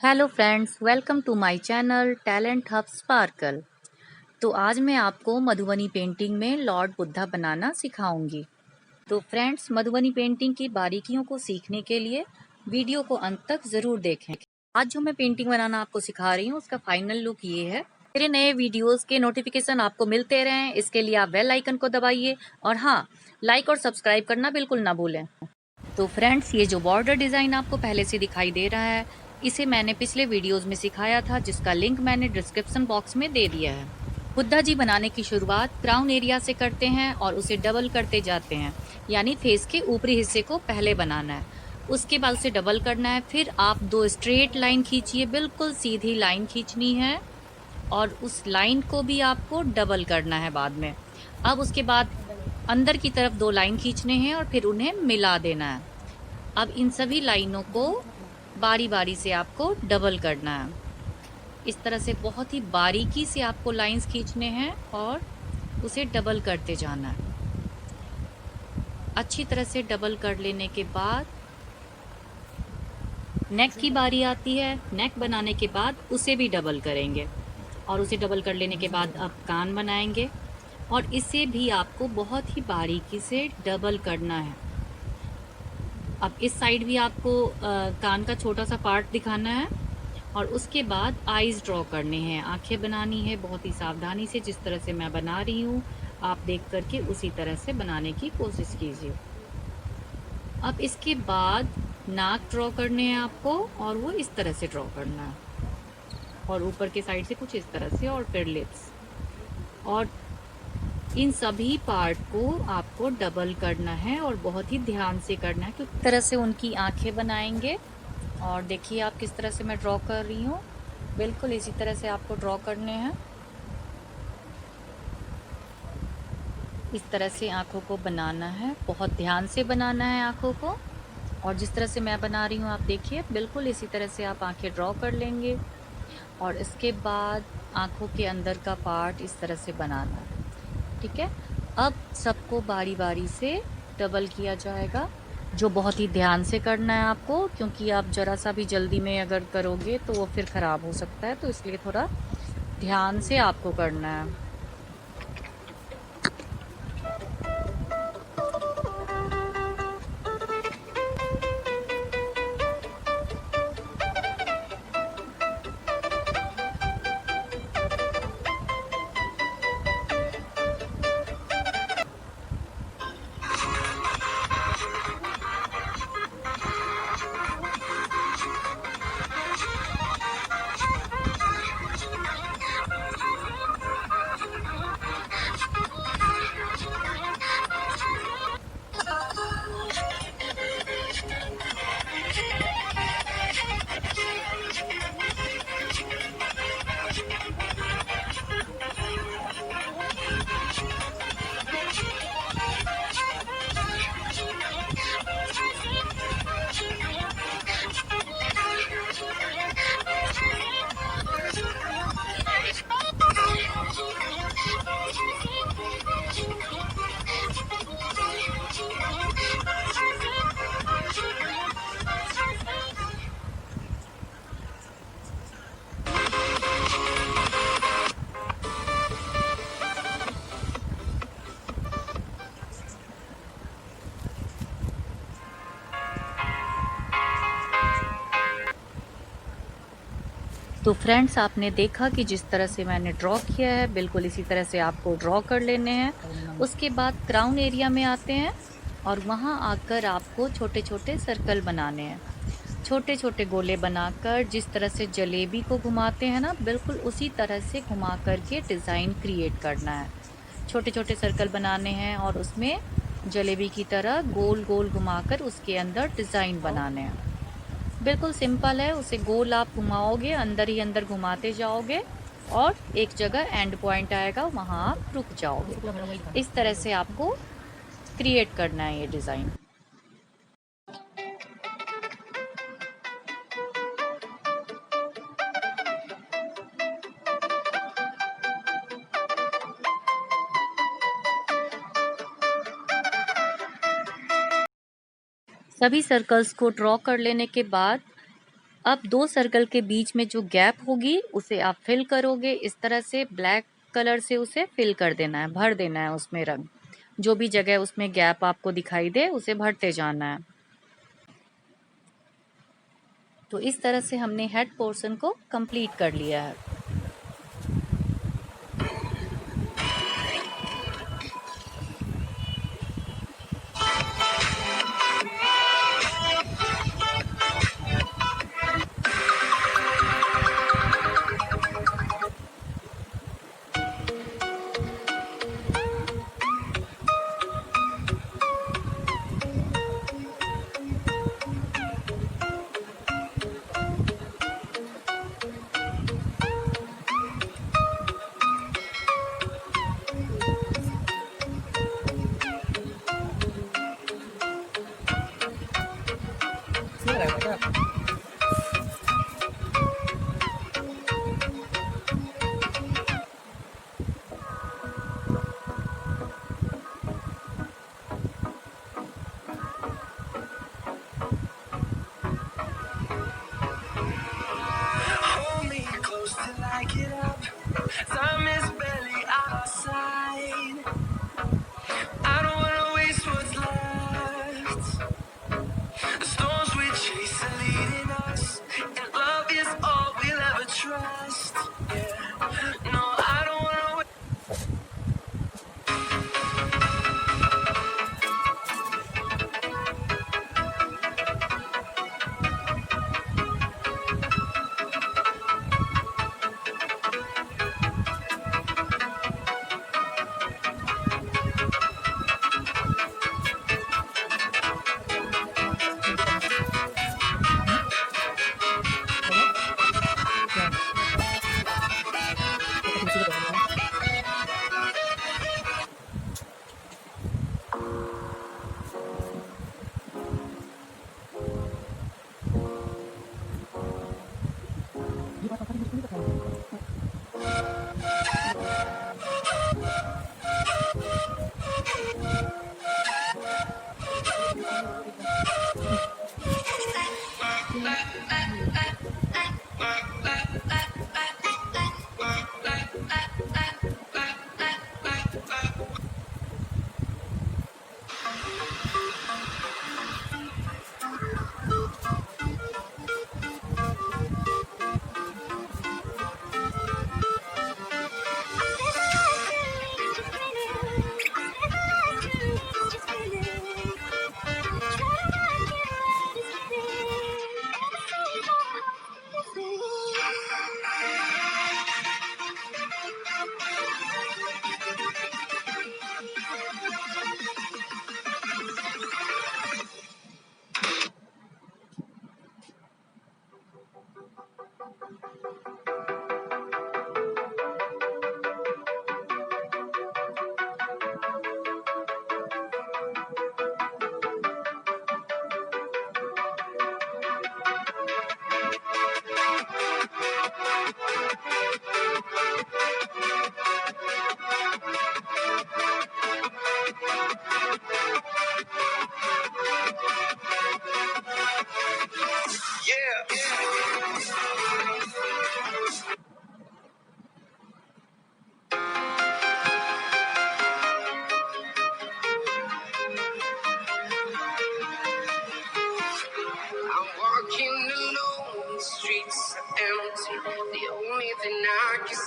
Hello friends, welcome to my channel talent hub sparkle. तो आज मैं आपको मधुबनी पेंटिंग में लॉर्ड बुद्धा बनाना सिखाऊंगी। तो फ्रेंड्स, मधुबनी पेंटिंग की बारीकियों को सीखने के लिए वीडियो को अंत तक ज़रूर देखें। आज जो मैं पेंटिंग बनाना आपको सिखा रही हूँ उसका फाइनल लुक ये है। मेरे नए वीडियोस के नोटिफिकेशन आपको मिलते रहें, इसके लिए आप बेल आइकन को दबाइए और हाँ, लाइक और सब्सक्राइब करना बिल्कुल ना भूलें। तो फ्रेंड्स, ये जो बॉर्डर डिज़ाइन आपको पहले से दिखाई दे रहा है, इसे मैंने पिछले वीडियोस में सिखाया था, जिसका लिंक मैंने डिस्क्रिप्शन बॉक्स में दे दिया है। बुद्धा जी बनाने की शुरुआत क्राउन एरिया से करते हैं और उसे डबल करते जाते हैं, यानी फेस के ऊपरी हिस्से को पहले बनाना है, उसके बाद उसे डबल करना है। फिर आप दो स्ट्रेट लाइन खींचिए, बिल्कुल सीधी लाइन खींचनी है और उस लाइन को भी आपको डबल करना है बाद में। अब उसके बाद अंदर की तरफ दो लाइन खींचने हैं और फिर उन्हें मिला देना है। अब इन सभी लाइनों को बारी बारी से आपको डबल करना है। इस तरह से बहुत ही बारीकी से आपको लाइंस खींचने हैं और उसे डबल करते जाना है। अच्छी तरह से डबल कर लेने के बाद नेक की बारी आती है। नेक बनाने के बाद उसे भी डबल करेंगे और उसे डबल कर लेने के बाद अब कान बनाएंगे और इसे भी आपको बहुत ही बारीकी से डबल करना है। अब इस साइड भी आपको कान का छोटा सा पार्ट दिखाना है और उसके बाद आईज ड्रॉ करने हैं, आंखें बनानी है बहुत ही सावधानी से। जिस तरह से मैं बना रही हूँ आप देख करके उसी तरह से बनाने की कोशिश कीजिए। अब इसके बाद नाक ड्रॉ करने हैं आपको और वो इस तरह से ड्रॉ करना है और ऊपर के साइड से कुछ इस तरह से और फिर लिप्स। और इन सभी पार्ट को आपको डबल करना है और बहुत ही ध्यान से करना है, क्योंकि तरह से उनकी आंखें बनाएंगे। और देखिए आप किस तरह से मैं ड्रॉ कर रही हूँ, बिल्कुल इसी तरह से आपको ड्रॉ करने हैं। इस तरह से आँखों को बनाना है, बहुत ध्यान से बनाना है आँखों को। और जिस तरह से मैं बना रही हूँ आप देखिए, बिल्कुल इसी तरह से आप आँखें ड्रॉ कर लेंगे और इसके बाद आँखों के अंदर का पार्ट इस तरह से बनाना है। ठीक है, अब सबको बारी बारी से डबल किया जाएगा, जो बहुत ही ध्यान से करना है आपको, क्योंकि आप ज़रा सा भी जल्दी में अगर करोगे तो वो फिर ख़राब हो सकता है, तो इसलिए थोड़ा ध्यान से आपको करना है। तो फ्रेंड्स, आपने देखा कि जिस तरह से मैंने ड्रॉ किया है, बिल्कुल इसी तरह से आपको ड्रॉ कर लेने हैं। उसके बाद क्राउन एरिया में आते हैं और वहाँ आकर आपको छोटे छोटे सर्कल बनाने हैं। छोटे छोटे गोले बनाकर जिस तरह से जलेबी को घुमाते हैं ना, बिल्कुल उसी तरह से घुमा करके डिज़ाइन क्रिएट करना है। छोटे छोटे सर्कल बनाने हैं और उसमें जलेबी की तरह गोल गोल घुमाकर उसके अंदर डिज़ाइन बनाने हैं। बिल्कुल सिंपल है, उसे गोल आप घुमाओगे, अंदर ही अंदर घुमाते जाओगे और एक जगह एंड पॉइंट आएगा, वहाँ आप रुक जाओगे। इस तरह से आपको क्रिएट करना है ये डिज़ाइन। सभी सर्कल्स को ड्रॉ कर लेने के बाद अब 2 सर्कल के बीच में जो गैप होगी उसे आप फिल करोगे। इस तरह से ब्लैक कलर से उसे फिल कर देना है, भर देना है उसमें रंग। जो भी जगह उसमें गैप आपको दिखाई दे उसे भरते जाना है। तो इस तरह से हमने हेड पोर्शन को कंप्लीट कर लिया है। Hold me close till I get up. Time is barely on our side. I don't wanna waste what's left. The storms we chase are leading us, and love is all we'll ever trust. Yeah. No, I don't wanna wait. Yeah. I'm walking alone, the streets are empty. The only thing I can